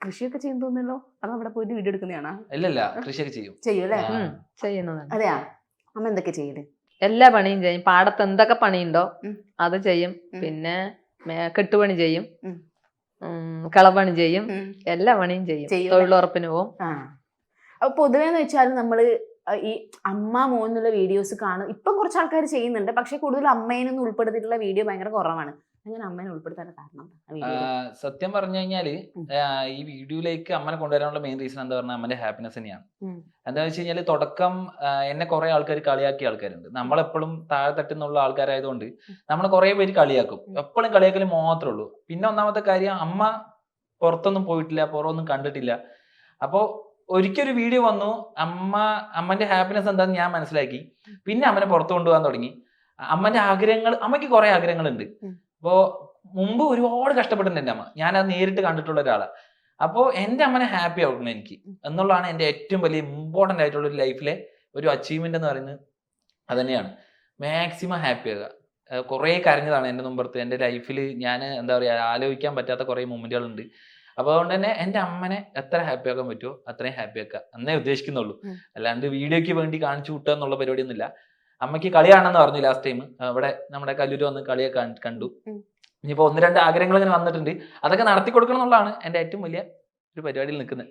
കൃഷിയൊക്കെ ചെയ്യും തോന്നല്ലോ. അത് അവിടെ പോയിട്ട് വീഡിയോ എടുക്കുന്നതാണോ? ഇല്ലല്ല, കൃഷിയൊക്കെ ചെയ്യും. ചെയ്യും അല്ലേ? ചെയ്യുന്നതാണ്. അതെയാ? അമ്മ എന്തൊക്കെ ചെയ്യല്? എല്ലാ പണിയും ചെയ്യും. പാടത്ത് എന്തൊക്കെ പണിയുണ്ടോ ഉം. അത് ചെയ്യും. പിന്നെ കെട്ടുപണി ചെയ്യും, ഉം. കളപണി ചെയ്യും, ഉം. എല്ലാ പണിയും ചെയ്യും. ചെയ്യും. തൊഴിലുറപ്പിന് പോവും. ആ. അപ്പൊ പൊതുവെന്ന് വെച്ചാൽ നമ്മള് ഈ അമ്മ മോനുള്ള വീഡിയോസ് കാണും. ഇപ്പം കുറച്ച് ആൾക്കാർ ചെയ്യുന്നുണ്ട്, പക്ഷെ കൂടുതൽ അമ്മേനൊന്നും ഉൾപ്പെടുത്തിയിട്ടുള്ള വീഡിയോ ഭയങ്കര കുറവാണ്. അങ്ങനെ അമ്മേനെ ഉൾപ്പെടുത്താൻ കാരണം സത്യം പറഞ്ഞു കഴിഞ്ഞാല് ഈ വീഡിയോയിലേക്ക് അമ്മനെ കൊണ്ടുവരാനുള്ള മെയിൻ റീസൺ എന്താ പറഞ്ഞാൽ അമ്മന്റെ ഹാപ്പിനെസ് തന്നെയാണ്. എന്താ വെച്ച് കഴിഞ്ഞാല് തുടക്കം എന്നെ കുറെ ആൾക്കാർ കളിയാക്കിയ ആൾക്കാരുണ്ട്. നമ്മളെപ്പോഴും താഴെ തട്ടുന്നുള്ള ആൾക്കാരായതുകൊണ്ട് നമ്മളെ കുറെ പേര് കളിയാക്കും. എപ്പോഴും കളിയാക്കൽ മാത്രമേ ഉള്ളൂ. പിന്നെ ഒന്നാമത്തെ കാര്യം, അമ്മ പുറത്തൊന്നും പോയിട്ടില്ല, പുറമൊന്നും കണ്ടിട്ടില്ല. അപ്പോ ഒരിക്കലൊരു വീഡിയോ വന്നു, അമ്മന്റെ ഹാപ്പിനെസ് എന്താന്ന് ഞാൻ മനസ്സിലാക്കി. പിന്നെ അമ്മനെ പുറത്തു കൊണ്ടുപോകാൻ തുടങ്ങി. അമ്മന്റെ ആഗ്രഹങ്ങൾ, അമ്മയ്ക്ക് കുറെ ആഗ്രഹങ്ങളുണ്ട്. അപ്പോ മുമ്പ് ഒരുപാട് കഷ്ടപ്പെട്ടിട്ടുണ്ട് എൻ്റെ അമ്മ. ഞാനത് നേരിട്ട് കണ്ടിട്ടുള്ള ഒരാളാണ്. അപ്പോൾ എൻ്റെ അമ്മനെ ഹാപ്പി ആക്കണം എനിക്ക് എന്നുള്ളതാണ് എൻ്റെ ഏറ്റവും വലിയ ഇമ്പോർട്ടൻ്റ് ആയിട്ടുള്ള ഒരു ലൈഫിലെ ഒരു അച്ചീവ്മെന്റ് എന്ന് പറയുന്നത്. അത് തന്നെയാണ്, മാക്സിമം ഹാപ്പി ആകുക. കുറേ കരഞ്ഞതാണ് എൻ്റെ മുമ്പത്ത്. എൻ്റെ ലൈഫിൽ ഞാൻ എന്താ പറയുക, ആലോചിക്കാൻ പറ്റാത്ത കുറേ മൊമെന്റുകളുണ്ട്. അപ്പോൾ അതുകൊണ്ട് തന്നെ എൻ്റെ അമ്മനെ എത്ര ഹാപ്പി ആക്കാൻ പറ്റുമോ അത്രയും ഹാപ്പി ആക്കുക എന്നേ ഉദ്ദേശിക്കുന്നുള്ളൂ. അല്ലാണ്ട് വീഡിയോയ്ക്ക് വേണ്ടി കാണിച്ചു കൂട്ടുക എന്നുള്ള പരിപാടിയൊന്നുമില്ല. അമ്മയ്ക്ക് കളി കാണണമെന്ന് പറഞ്ഞു ലാസ്റ്റ് ടൈം. അവിടെ നമ്മുടെ കല്ലൂര് വന്ന് കളിയൊക്കെ കണ്ടു. ഇനിയിപ്പോൾ 1-2 ആഗ്രഹങ്ങൾ ഇങ്ങനെ വന്നിട്ടുണ്ട്. അതൊക്കെ നടത്തി കൊടുക്കണം എന്നുള്ളതാണ് എൻ്റെ ഏറ്റവും വലിയ ഒരു പരിപാടിയിൽ നിൽക്കുന്നത്.